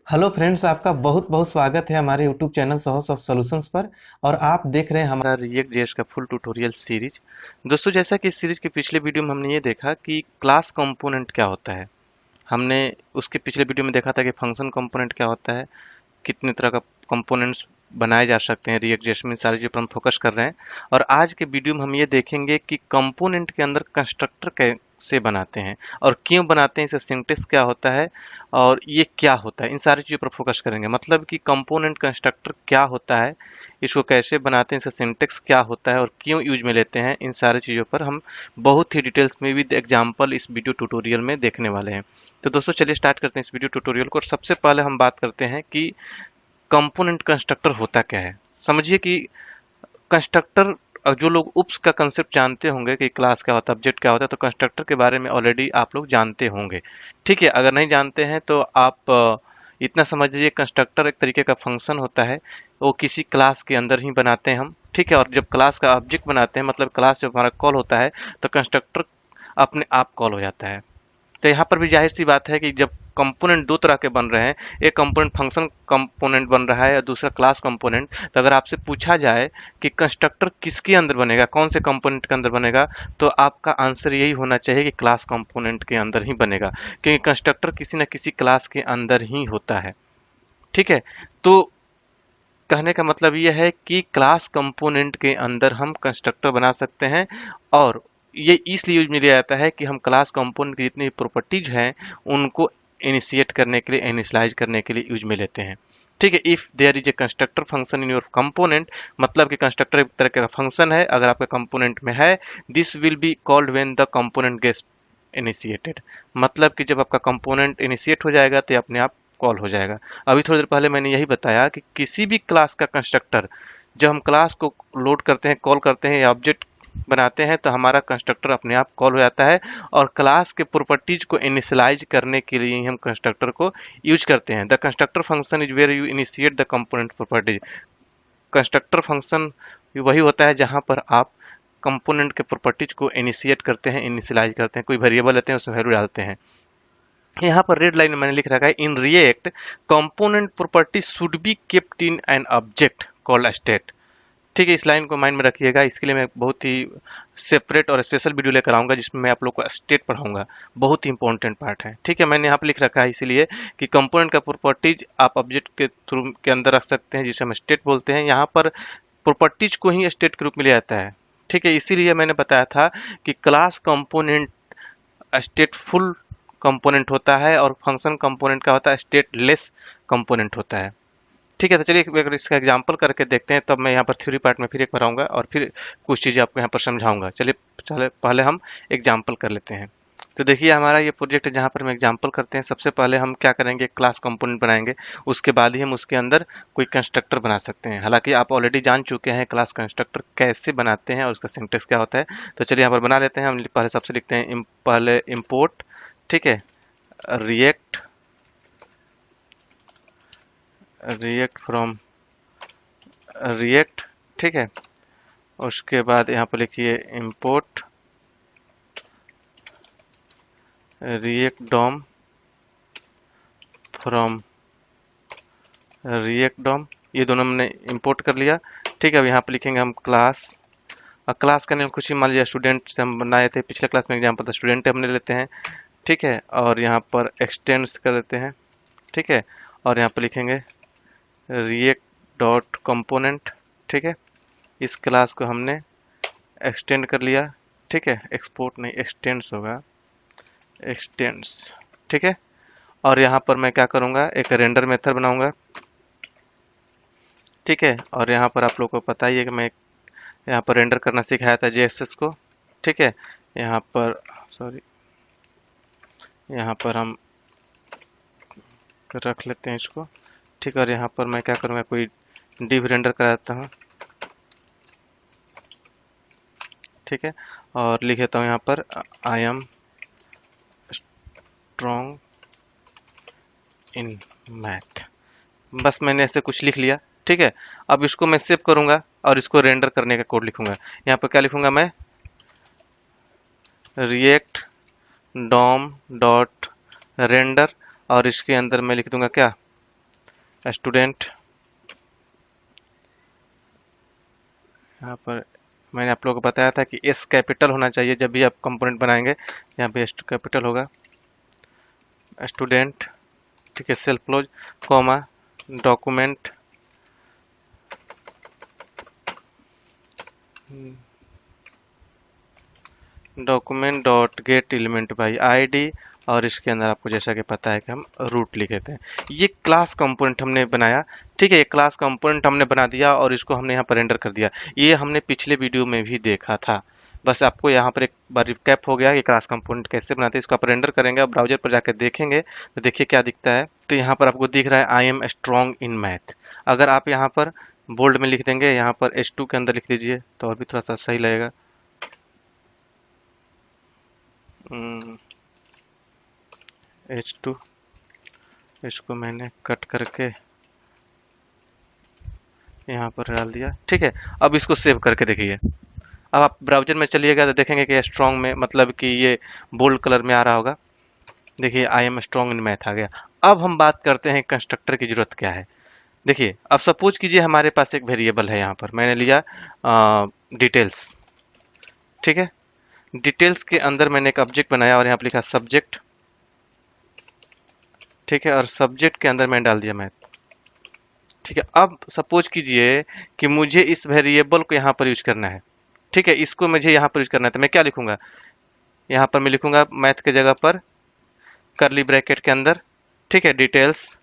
Hello friends, आपका बहुत बहुत स्वागत है हमारे YouTube channel source of solutions पर। और आप देख रहे हैं हमारा रिएक्ट जेएस का फुल ट्यूटोरियल सीरीज। दोस्तों, जैसा कि इस सीरीज के पिछले वीडियो में हमने ये देखा कि क्लास कंपोनेंट क्या होता है। हमने उसके पिछले वीडियो में देखा था कि फंक्शन कंपोनेंट क्या होता है, कितने तरह का कंपोनेंट्स बनाए जा सकते हैं रिएक्ट जेएस में, सारी चीज़ पर हम फोकस कर रहे हैं। और आज के वीडियो में हम ये देखेंगे कि कंपोनेंट के अंदर कंस्ट्रक्टर कैसे बनाते हैं और क्यों बनाते हैं, इसका सिंटेक्स क्या होता है और ये क्या होता है, इन सारी चीज़ों पर फोकस करेंगे। मतलब कि कंपोनेंट कंस्ट्रक्टर क्या होता है, इसको कैसे बनाते हैं, इसका सिंटेक्स क्या होता है और क्यों यूज में लेते हैं, इन सारी चीज़ों पर हम बहुत ही डिटेल्स में भी एग्जाम्पल इस वीडियो ट्यूटोरियल में देखने वाले हैं। तो दोस्तों, चलिए स्टार्ट करते हैं इस वीडियो ट्यूटोरियल को। और सबसे पहले हम बात करते हैं कि कंपोनेंट कंस्ट्रक्टर होता क्या है। समझिए कि कंस्ट्रक्टर, जो लोग उप्स का कंसेप्ट जानते होंगे कि क्लास क्या होता है, ऑब्जेक्ट क्या होता है, तो कंस्ट्रक्टर के बारे में ऑलरेडी आप लोग जानते होंगे। ठीक है, अगर नहीं जानते हैं तो आप इतना समझ लीजिए, कंस्ट्रक्टर एक तरीके का फंक्शन होता है। वो किसी क्लास के अंदर ही बनाते हैं हम। ठीक है, और जब क्लास का ऑब्जेक्ट बनाते हैं, मतलब क्लास जब हमारा कॉल होता है, तो कंस्ट्रक्टर अपने आप कॉल हो जाता है। तो यहाँ पर भी जाहिर सी बात है कि जब कंपोनेंट दो तरह के बन रहे हैं, एक कंपोनेंट फंक्शन कंपोनेंट बन रहा है और दूसरा क्लास कंपोनेंट, तो अगर आपसे पूछा जाए कि कंस्ट्रक्टर किसके अंदर बनेगा, कौन से कंपोनेंट के अंदर बनेगा, तो आपका आंसर यही होना चाहिए कि क्लास कंपोनेंट के अंदर ही बनेगा, क्योंकि कंस्ट्रक्टर किसी न किसी क्लास के अंदर ही होता है। ठीक है, तो कहने का मतलब यह है कि क्लास कंपोनेंट के अंदर हम कंस्ट्रक्टर बना सकते हैं। और ये इसलिए यूज में लिया जाता है कि हम क्लास कंपोनेंट की जितनी प्रॉपर्टीज हैं उनको इनिशिएट करने के लिए, इनिशियलाइज करने के लिए यूज में लेते हैं। ठीक है, if there is a constructor function in your component, मतलब कि कंस्ट्रक्टर एक तरह का फंक्शन है अगर आपके कंपोनेंट में है, this will be called when the component gets initiated. मतलब कि जब आपका कंपोनेंट इनिशिएट हो जाएगा तो ये अपने आप कॉल हो जाएगा। अभी थोड़ी देर पहले मैंने यही बताया कि किसी भी क्लास का कंस्ट्रक्टर, जब हम क्लास को लोड करते हैं, कॉल करते हैं या ऑब्जेक्ट बनाते हैं, तो हमारा कंस्ट्रक्टर अपने आप कॉल हो जाता है। और क्लास के प्रॉपर्टीज को इनिशियलाइज करने के लिए ही हम कंस्ट्रक्टर को यूज करते हैं। The constructor function is where you initiate the component properties. Constructor function वही होता है जहां पर आप कंपोनेंट के प्रॉपर्टीज को इनिशिएट करते हैं, इनिशियलाइज करते हैं, कोई वेरिएबल लेते हैं, उसमें वैल्यू डालते हैं। यहाँ पर रेड लाइन में मैंने लिख रखा है, in React component property should be kept in an object called state. ठीक है, इस लाइन को माइंड में रखिएगा। इसके लिए मैं बहुत ही सेपरेट और स्पेशल वीडियो लेकर आऊंगा जिसमें मैं आप लोग को स्टेट पढ़ाऊंगा। बहुत ही इंपॉर्टेंट पार्ट है। ठीक है, मैंने यहाँ पर लिख रखा है इसीलिए कि कंपोनेंट का प्रॉपर्टीज आप ऑब्जेक्ट के थ्रू के अंदर रख सकते हैं, जिसे हम स्टेट बोलते हैं। यहाँ पर प्रॉपर्टीज को ही स्टेट के रूप में लिया जाता है। ठीक है, इसीलिए मैंने बताया था कि क्लास कंपोनेंट स्टेटफुल कंपोनेंट होता है और फंक्शन कंपोनेंट का होता है स्टेटलेस कंपोनेंट होता है। ठीक है, तो चलिए अगर इसका एग्जांपल करके देखते हैं, तब मैं यहाँ पर थ्योरी पार्ट में फिर एक बार आऊँगा और फिर कुछ चीज़ें आपको यहाँ पर समझाऊंगा। चलिए चले पहले हम एग्जांपल कर लेते हैं। तो देखिए, हमारा ये प्रोजेक्ट है जहाँ पर हम एग्जांपल करते हैं। सबसे पहले हम क्या करेंगे, क्लास कंपोनेंट बनाएंगे, उसके बाद ही हम उसके अंदर कोई कंस्ट्रक्टर बना सकते हैं। हालांकि आप ऑलरेडी जान चुके हैं क्लास कंस्ट्रक्टर कैसे बनाते हैं और उसका सिंटेक्स क्या होता है। तो चलिए यहाँ पर बना लेते हैं। हम पहले सबसे लिखते हैं पहले इम्पोर्ट, ठीक है, रिएक्ट रिएक्ट फ्रॉम रिएक्ट। ठीक है, उसके बाद यहाँ पर लिखिए import React DOM from React DOM. ये दोनों हमने इंपोर्ट कर लिया। ठीक है, अब यहाँ पर लिखेंगे हम क्लास। और क्लास का नेम कुछ ही मान लिया, स्टूडेंट से हम बनाए थे पिछले क्लास में, एग्जाम्पल था स्टूडेंट हमने लेते हैं। ठीक है, और यहाँ पर एक्सटेंड्स कर देते हैं। ठीक है, और यहाँ पर लिखेंगे रिएक्ट डॉट कंपोनेंट। ठीक है, इस क्लास को हमने एक्सटेंड कर लिया। ठीक है, एक्सपोर्ट नहीं, एक्सटेंड्स होगा, एक्सटेंड्स। ठीक है, और यहाँ पर मैं क्या करूँगा, एक रेंडर मेथड बनाऊंगा। ठीक है, और यहाँ पर आप लोगों को पता ही है कि मैं यहाँ पर रेंडर करना सिखाया था जेएसएस को। ठीक है, यहाँ पर सॉरी, यहाँ पर हम रख लेते हैं इसको। ठीक है, और यहाँ पर मैं क्या करूँगा, कोई डिव रेंडर कराता हूँ। ठीक है, और लिख देता हूँ यहाँ पर आई एम स्ट्रॉन्ग इन मैथ। बस मैंने ऐसे कुछ लिख लिया। ठीक है, अब इसको मैं सेव करूंगा और इसको रेंडर करने का कोड लिखूंगा। यहाँ पर क्या लिखूंगा मैं, रिएक्ट डॉम डॉट रेंडर, और इसके अंदर मैं लिख दूंगा क्या, स्टूडेंट, यहाँ पर मैंने आप लोगों को बताया था कि एस कैपिटल होना चाहिए जब भी आप कंपोनेंट बनाएंगे। यहाँ पे एस कैपिटल होगा। स्टूडेंट, ठीक है, self close, comma, document, document dot gate element by ID, और इसके अंदर आपको जैसा कि पता है कि हम रूट लिख देते हैं। ये क्लास कंपोनेंट हमने बनाया, ठीक है, ये क्लास कंपोनेंट हमने बना दिया और इसको हमने यहाँ पर रेंडर कर दिया। ये हमने पिछले वीडियो में भी देखा था, बस आपको यहाँ पर एक बार रिकैप हो गया कि क्लास कंपोनेंट कैसे बनाते हैं। इसको आप रेंडर करेंगे और ब्राउजर पर जाकर देखेंगे तो देखिए क्या दिखता है। तो यहाँ पर आपको दिख रहा है आई एम स्ट्रॉन्ग इन मैथ। अगर आप यहाँ पर बोल्ड में लिख देंगे, यहाँ पर H2 के अंदर लिख दीजिए तो और भी थोड़ा सा सही लगेगा। H2, इसको मैंने कट करके यहाँ पर डाल दिया, ठीक है। अब इसको सेव करके देखिए। अब आप ब्राउजर में चलिएगा तो देखेंगे कि स्ट्रॉन्ग में मतलब कि ये बोल्ड कलर में आ रहा होगा। देखिए I am strong in math आ गया। अब हम बात करते हैं कंस्ट्रक्टर की जरूरत क्या है। देखिए अब सपोज कीजिए हमारे पास एक वेरिएबल है, यहाँ पर मैंने लिया डिटेल्स, ठीक है। डिटेल्स के अंदर मैंने एक ऑब्जेक्ट बनाया और यहाँ पर लिखा सब्जेक्ट, ठीक है, और सब्जेक्ट के अंदर मैंने डाल दिया मैथ, ठीक है। अब सपोज कीजिए कि मुझे इस वेरिएबल को यहाँ पर यूज करना है, ठीक है, इसको मुझे यहाँ पर यूज करना है तो मैं क्या लिखूंगा, यहाँ पर मैं लिखूंगा मैथ के जगह पर करली ब्रैकेट के अंदर, ठीक है, डिटेल्स।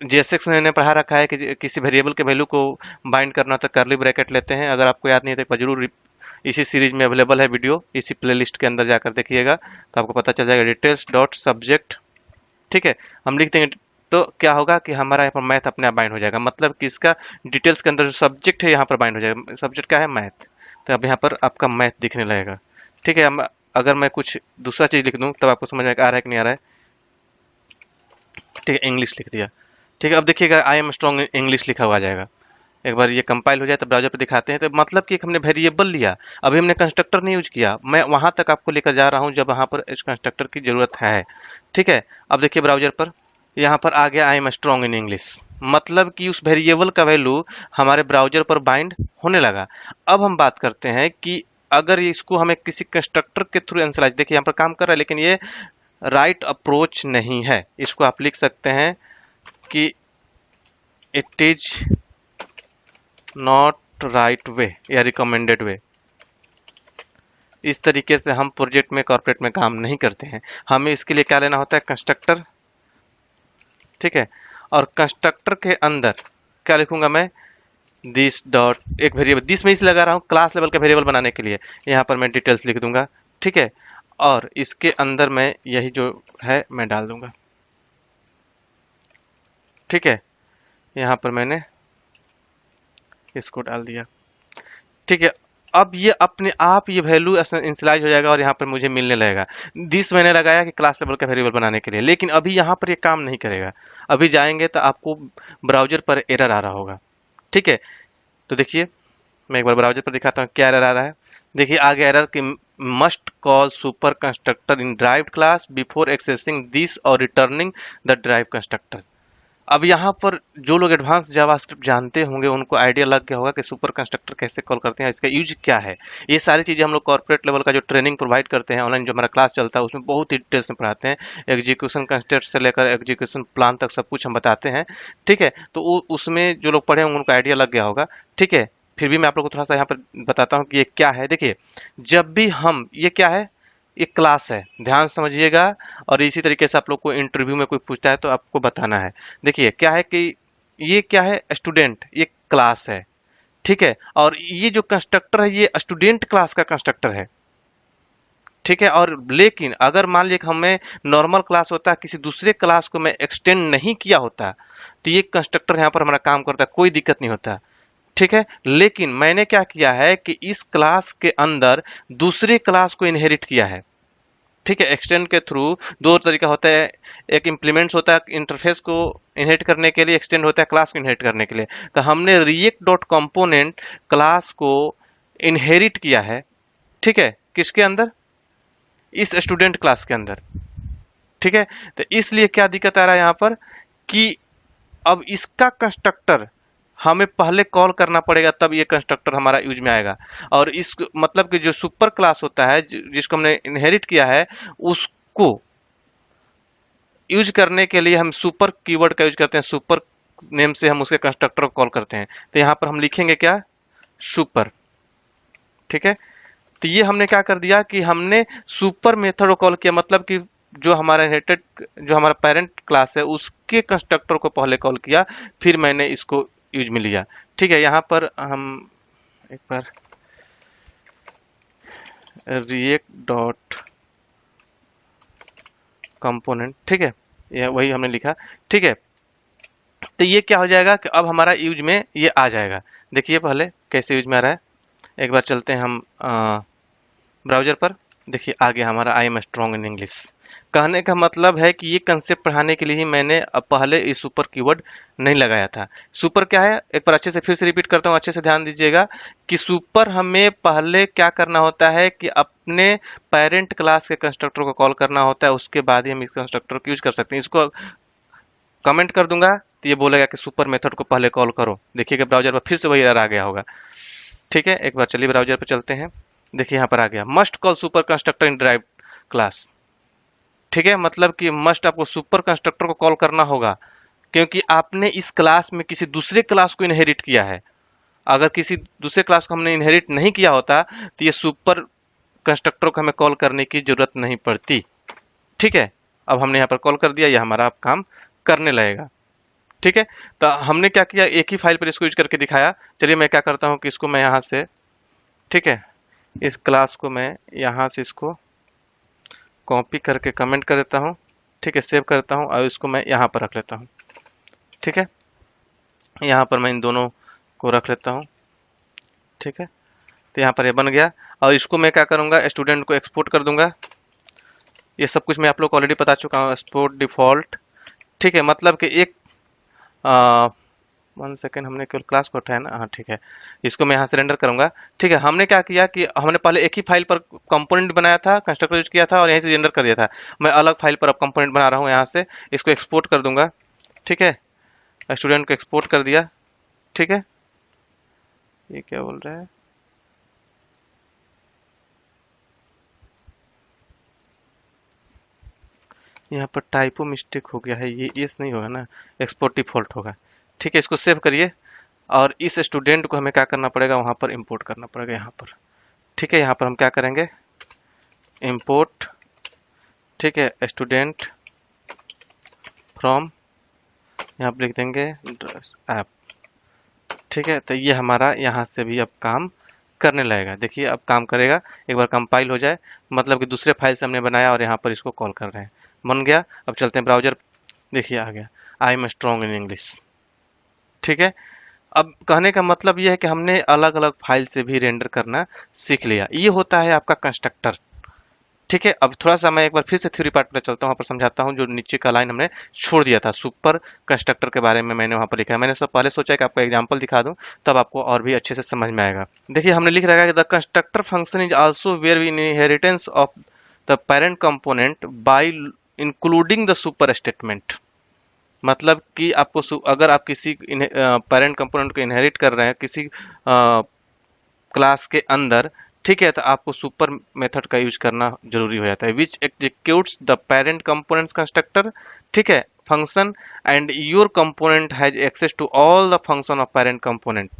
जेएसएक्स में मैंने पढ़ा रखा है कि किसी वेरिएबल के वैल्यू को बाइंड करना तो करली ब्रैकेट लेते हैं। अगर आपको याद नहीं है तो एक बार जरूर इसी सीरीज में अवेलेबल है वीडियो, इसी प्लेलिस्ट के अंदर जाकर देखिएगा तो आपको पता चल जाएगा। डिटेल्स डॉट सब्जेक्ट, ठीक है, हम लिख देंगे तो क्या होगा कि हमारा यहाँ पर मैथ अपने आप बाइंड हो जाएगा। मतलब कि इसका डिटेल्स के अंदर जो सब्जेक्ट है यहाँ पर बाइंड हो जाएगा। सब्जेक्ट क्या है, मैथ, तो अब यहाँ पर आपका मैथ दिखने लगेगा, ठीक है। हम अगर मैं कुछ दूसरा चीज लिख दूं तब आपको समझ में आ रहा है कि नहीं आ रहा है, ठीक है, इंग्लिश लिख दिया, ठीक है। अब देखिएगा आई एम स्ट्रॉन्ग इंग्लिश लिखा हुआ आ जाएगा। एक बार ये कंपाइल हो जाए तो ब्राउजर पर दिखाते हैं। तो मतलब कि एक हमने वेरिएबल लिया, अभी हमने कंस्ट्रक्टर नहीं यूज किया। मैं वहां तक आपको लेकर जा रहा हूं जब वहां पर इस कंस्ट्रक्टर की जरूरत है, ठीक है। अब देखिए ब्राउजर पर यहाँ पर आ गया आई एम स्ट्रॉन्ग इन इंग्लिश, मतलब कि उस वेरिएबल का वैल्यू हमारे ब्राउजर पर बाइंड होने लगा। अब हम बात करते हैं कि अगर इसको हमें किसी कंस्ट्रक्टर के थ्रू इनिशियलाइज, देखिए यहाँ पर काम कर रहा है लेकिन ये राइट अप्रोच नहीं है। इसको आप लिख सकते हैं कि it is not right way या रिकमेंडेड वे। इस तरीके से हम प्रोजेक्ट में कॉर्पोरेट में काम नहीं करते हैं। हमें इसके लिए क्या लेना होता है, कंस्ट्रक्टर, ठीक है। और कंस्ट्रक्टर के अंदर क्या लिखूंगा मैं, दिस डॉट एक वेरिएबल, दिस में इसे लगा रहा हूं क्लास लेवल का वेरिएबल बनाने के लिए, यहाँ पर मैं डिटेल्स लिख दूंगा, ठीक है। और इसके अंदर मैं यही जो है मैं डाल दूंगा, ठीक है। यहाँ पर मैंने इसको डाल दिया, ठीक है। अब ये अपने आप ये वैल्यू इंसलाइज हो जाएगा और यहाँ पर मुझे मिलने लगेगा। दिस मैंने लगाया कि क्लास लेवल का वेरिएबल बनाने के लिए, लेकिन अभी यहाँ पर ये काम नहीं करेगा। अभी जाएंगे तो आपको ब्राउजर पर एरर आ रहा होगा, ठीक है। तो देखिए मैं एक बार ब्राउजर पर दिखाता हूँ क्या एरर आ रहा है। देखिए आ गया एरर कि must call super constructor in derived class before accessing this और रिटर्निंग द ड्राइव कंस्ट्रक्टर। अब यहाँ पर जो लोग एडवांस जावास्क्रिप्ट जानते होंगे उनको आइडिया लग गया होगा कि सुपर कंस्ट्रक्टर कैसे कॉल करते हैं, इसका यूज क्या है। ये सारी चीजें हम लोग कॉर्पोरेट लेवल का जो ट्रेनिंग प्रोवाइड करते हैं ऑनलाइन, जो हमारा क्लास चलता है उसमें बहुत ही डिटेल्स में पढ़ाते हैं। एग्जीक्यूशन कंस्ट्रक्ट से लेकर एग्जीक्यूशन प्लान तक सब कुछ हम बताते हैं, ठीक है। तो उसमें जो लोग पढ़े होंगे उनको आइडिया लग गया होगा, ठीक है। फिर भी मैं आप लोग को थोड़ा सा यहाँ पर बताता हूँ कि ये क्या है। देखिए जब भी हम, ये क्या है, एक क्लास है, ध्यान समझिएगा। और इसी तरीके से आप लोग को इंटरव्यू में कोई पूछता है तो आपको बताना है। देखिए क्या है कि ये क्या है, स्टूडेंट, ये क्लास है, ठीक है। और ये जो कंस्ट्रक्टर है ये स्टूडेंट क्लास का कंस्ट्रक्टर है, ठीक है। और लेकिन अगर मान लीजिए हमें नॉर्मल क्लास होता है, किसी दूसरे क्लास को मैं एक्सटेंड नहीं किया होता तो ये कंस्ट्रक्टर यहाँ पर हमारा काम करता, कोई दिक्कत नहीं होता, ठीक है। लेकिन मैंने क्या किया है कि इस क्लास के अंदर दूसरे क्लास को इनहेरिट किया है, ठीक है। एक्सटेंड के थ्रू दो तरीका होता है, एक इंप्लीमेंट्स होता है इंटरफेस को इनहेरिट करने के लिए, एक्सटेंड होता है क्लास को इनहेरिट करने के लिए। तो हमने रिएक्ट डॉट कंपोनेंट क्लास को इनहेरिट किया है, ठीक है, किसके अंदर, इस स्टूडेंट क्लास के अंदर, ठीक है। तो इसलिए क्या दिक्कत आ रहा है यहाँ पर कि अब इसका कंस्ट्रक्टर हमें पहले कॉल करना पड़ेगा, तब ये कंस्ट्रक्टर हमारा यूज में आएगा। और इस मतलब कि जो सुपर क्लास होता है जिसको हमने इनहेरिट किया है, उसको यूज करने के लिए हम सुपर कीवर्ड का यूज करते हैं। सुपर नेम से हम उसके कंस्ट्रक्टर को कॉल करते हैं। तो यहाँ पर हम लिखेंगे क्या, सुपर। ठीक है, तो ये हमने क्या कर दिया कि हमने सुपर मेथड को कॉल किया, मतलब कि जो हमारा इनहेरिटेड, जो हमारा पेरेंट क्लास है उसके कंस्ट्रक्टर को पहले कॉल किया, फिर मैंने इसको यूज में लिया। ठीक है, यहाँ पर हम एक बार रिएक्ट डॉट कंपोनेंट, ठीक है, ये वही हमने लिखा। ठीक है, तो ये क्या हो जाएगा कि अब हमारा यूज में ये आ जाएगा। देखिए पहले कैसे यूज में आ रहा है। एक बार चलते हैं हम ब्राउजर पर। देखिए आ गया हमारा आई एम स्ट्रॉन्ग इन इंग्लिश। कहने का मतलब है कि ये कंसेप्ट पढ़ाने के लिए ही मैंने अब पहले इस सुपर कीवर्ड नहीं लगाया था। सुपर क्या है, एक बार अच्छे से फिर से रिपीट करता हूँ, अच्छे से ध्यान दीजिएगा कि सुपर हमें पहले क्या करना होता है कि अपने पेरेंट क्लास के कंस्ट्रक्टर को कॉल करना होता है, उसके बाद ही हम इस कंस्ट्रक्टर को यूज कर सकते हैं। इसको कमेंट कर दूंगा तो ये बोलेगा कि सुपर मेथड को पहले कॉल करो। देखिएगा ब्राउजर पर फिर से वही एरर आ गया होगा। ठीक है, एक बार चलिए ब्राउजर पर चलते हैं। देखिए यहाँ पर आ गया must call super constructor in drive class. ठीक है, मतलब कि मस्ट आपको सुपर कंस्ट्रक्टर को कॉल करना होगा, क्योंकि आपने इस क्लास में किसी दूसरे क्लास को इनहेरिट किया है। अगर किसी दूसरे क्लास को हमने इनहेरिट नहीं किया होता तो ये सुपर कंस्ट्रक्टर को हमें कॉल करने की जरूरत नहीं पड़ती। ठीक है, अब हमने यहाँ पर कॉल कर दिया, ये हमारा अब काम करने लगेगा। ठीक है, तो हमने क्या किया, एक ही फाइल पर इसको यूज करके दिखाया। चलिए मैं क्या करता हूँ कि इसको मैं यहाँ से, ठीक है, इस क्लास को मैं यहाँ से इसको कॉपी करके कमेंट कर देता हूँ। ठीक है, सेव करता हूँ और इसको मैं यहाँ पर रख लेता हूँ। ठीक है, यहाँ पर मैं इन दोनों को रख लेता हूँ। ठीक है, तो यहाँ पर ये बन गया। और इसको मैं क्या करूँगा, स्टूडेंट को एक्सपोर्ट कर दूंगा। ये सब कुछ मैं आप लोग को ऑलरेडी बता चुका हूँ, एक्सपोर्ट डिफॉल्ट। ठीक है, मतलब कि एक 1 सेकेंड, हमने केवल क्लास को उठाया ना, हाँ ठीक है, इसको मैं यहाँ से रेंडर करूंगा। ठीक है, हमने क्या किया कि हमने पहले एक ही फाइल पर कंपोनेंट बनाया था, कंस्ट्रक्टर यूज किया था और यहीं से रेंडर कर दिया था। मैं अलग फाइल पर अब कंपोनेंट बना रहा हूँ, यहाँ से इसको एक्सपोर्ट कर दूंगा। ठीक है, स्टूडेंट को एक्सपोर्ट कर दिया। ठीक है, ये क्या बोल रहा है, यहाँ पर टाइपो मिस्टेक हो गया है, ये इस नहीं होगा ना, एक्सपोर्ट डिफॉल्ट होगा। ठीक है, इसको सेव करिए और इस स्टूडेंट को हमें क्या करना पड़ेगा, वहां पर इंपोर्ट करना पड़ेगा यहाँ पर। ठीक है, यहाँ पर हम क्या करेंगे, इंपोर्ट, ठीक है, स्टूडेंट फ्रॉम, यहाँ पर लिख देंगे ऐप। ठीक है, तो ये हमारा यहाँ से भी अब काम करने लगेगा। देखिए अब काम करेगा, एक बार कंपाइल हो जाए, मतलब कि दूसरे फाइल से हमने बनाया और यहाँ पर इसको कॉल कर रहे हैं, बन गया। अब चलते हैं ब्राउजर, देखिए आ गया आई एम स्ट्रॉन्ग इन इंग्लिश। ठीक है, अब कहने का मतलब यह है कि हमने अलग अलग फाइल से भी रेंडर करना सीख लिया। ये होता है आपका कंस्ट्रक्टर। ठीक है, अब थोड़ा सा मैं एक बार फिर से थ्योरी पार्ट पर चलता हूँ, वहाँ पर समझाता हूँ। जो नीचे का लाइन हमने छोड़ दिया था सुपर कंस्ट्रक्टर के बारे में, मैंने वहाँ पर लिखा है। मैंने सब पहले सोचा कि आपको एग्जांपल दिखा दूँ, तब आपको और भी अच्छे से समझ में आएगा। देखिए हमने लिख रखा है कि the constructor function is also where we inheritance of the parent component by including the super statement. मतलब कि आपको अगर आप किसी पेरेंट कंपोनेंट को इनहेरिट कर रहे हैं किसी क्लास के अंदर, ठीक है, तो आपको सुपर मेथड का यूज करना जरूरी हो जाता है, which executes the parent components constructor, ठीक है, function, and your component has access to all the function of parent component.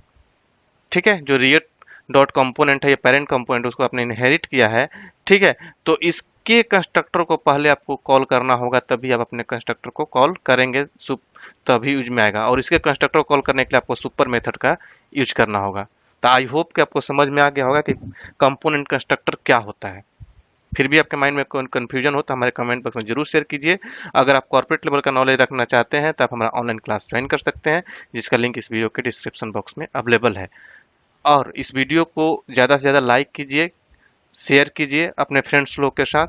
ठीक है, जो रिएक्ट डॉट कंपोनेंट है, ये पेरेंट कंपोनेंट, उसको आपने इनहेरिट किया है। ठीक है, तो इसके कंस्ट्रक्टर को पहले आपको कॉल करना होगा, तभी आप अपने कंस्ट्रक्टर को कॉल करेंगे, तभी यूज में आएगा। और इसके कंस्ट्रक्टर को कॉल करने के लिए आपको सुपर मेथड का यूज करना होगा। तो आई होप कि आपको समझ में आ गया होगा कि कंपोनेंट कंस्ट्रक्टर क्या होता है। फिर भी आपके माइंड में कोई कंफ्यूजन हो तो हमारे कमेंट बॉक्स में जरूर शेयर कीजिए। अगर आप कॉर्पोरेट लेवल का नॉलेज रखना चाहते हैं तो आप हमारा ऑनलाइन क्लास ज्वाइन कर सकते हैं, जिसका लिंक इस वीडियो के डिस्क्रिप्शन बॉक्स में अवेलेबल है। और इस वीडियो को ज़्यादा से ज़्यादा लाइक कीजिए, शेयर कीजिए अपने फ्रेंड्स लोग के साथ,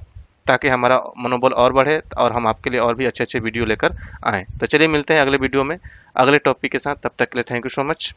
ताकि हमारा मनोबल और बढ़े और हम आपके लिए और भी अच्छे अच्छे वीडियो लेकर आएँ। तो चलिए मिलते हैं अगले वीडियो में अगले टॉपिक के साथ। तब तक के लिए थैंक यू सो मच।